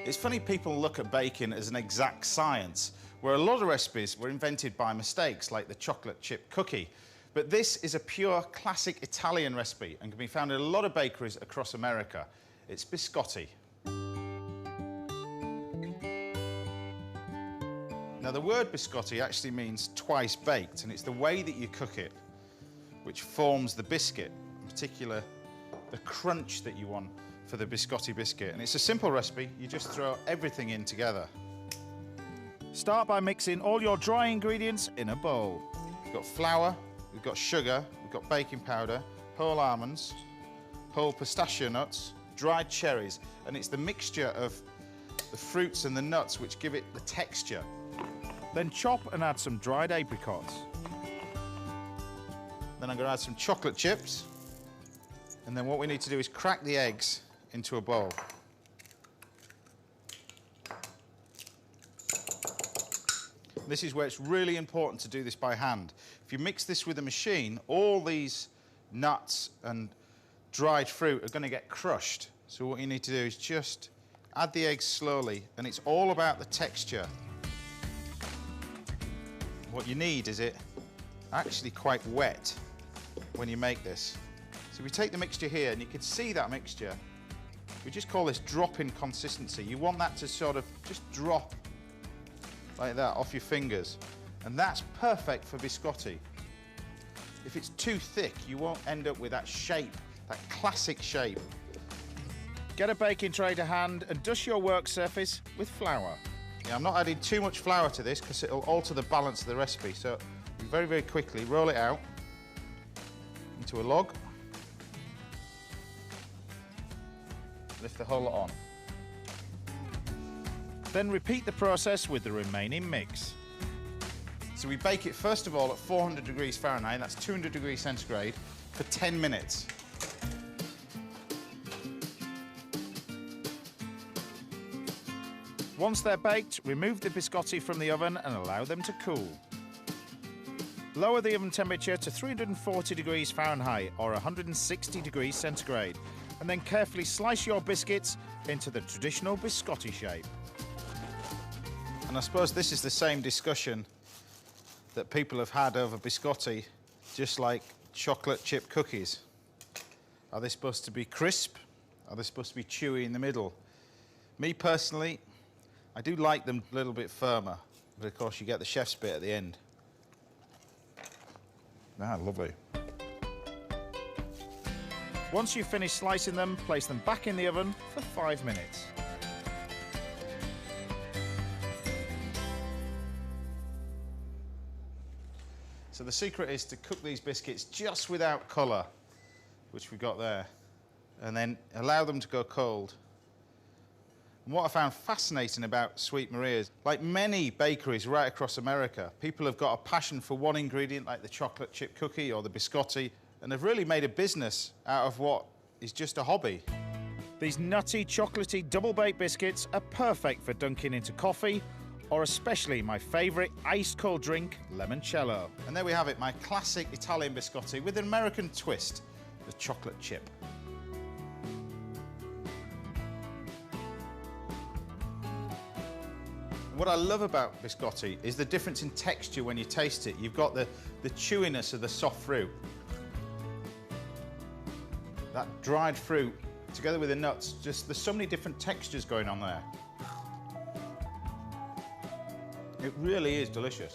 It's funny people look at baking as an exact science, where a lot of recipes were invented by mistakes, like the chocolate chip cookie. But this is a pure classic Italian recipe and can be found in a lot of bakeries across America. It's biscotti. Now, the word biscotti actually means twice baked, and it's the way that you cook it which forms the biscuit, in particular the crunch that you want for the biscotti biscuit. And it's a simple recipe. You just throw everything in together. Start by mixing all your dry ingredients in a bowl. We've got flour, we've got sugar, we've got baking powder, whole almonds, whole pistachio nuts, dried cherries, and it's the mixture of the fruits and the nuts which give it the texture. Then chop and add some dried apricots. Then I'm going to add some chocolate chips. And then what we need to do is crack the eggs into a bowl. This is where it's really important to do this by hand. If you mix this with a machine, all these nuts and dried fruit are going to get crushed. So what you need to do is just add the eggs slowly, and it's all about the texture. What you need is it actually quite wet when you make this. So we take the mixture here, and you can see that mixture. We just call this drop-in consistency. You want that to sort of just drop like that off your fingers. And that's perfect for biscotti. If it's too thick, you won't end up with that shape, that classic shape. Get a baking tray to hand and dust your work surface with flour. Yeah, I'm not adding too much flour to this because it'll alter the balance of the recipe. So very, very quickly roll it out into a log. Lift the whole lot on. Then repeat the process with the remaining mix. So we bake it first of all at 400 degrees Fahrenheit, that's 200 degrees centigrade, for 10 minutes. Once they're baked, remove the biscotti from the oven and allow them to cool. Lower the oven temperature to 340 degrees Fahrenheit or 160 degrees centigrade, and then carefully slice your biscuits into the traditional biscotti shape. And I suppose this is the same discussion that people have had over biscotti, just like chocolate chip cookies. Are they supposed to be crisp? Are they supposed to be chewy in the middle? Me personally, I do like them a little bit firmer, but of course you get the chef's bit at the end. Ah, lovely. Once you've finished slicing them, place them back in the oven for 5 minutes. So the secret is to cook these biscuits just without colour, which we've got there, and then allow them to go cold. And what I found fascinating about Sweet Maria's, like many bakeries right across America, people have got a passion for one ingredient, like the chocolate chip cookie or the biscotti, and they've really made a business out of what is just a hobby. These nutty, chocolatey, double-baked biscuits are perfect for dunking into coffee, or especially my favourite ice-cold drink, limoncello. And there we have it, my classic Italian biscotti with an American twist, the chocolate chip. What I love about biscotti is the difference in texture when you taste it. You've got the chewiness of the soft fruit. That dried fruit, together with the nuts, just there's so many different textures going on there. It really is delicious.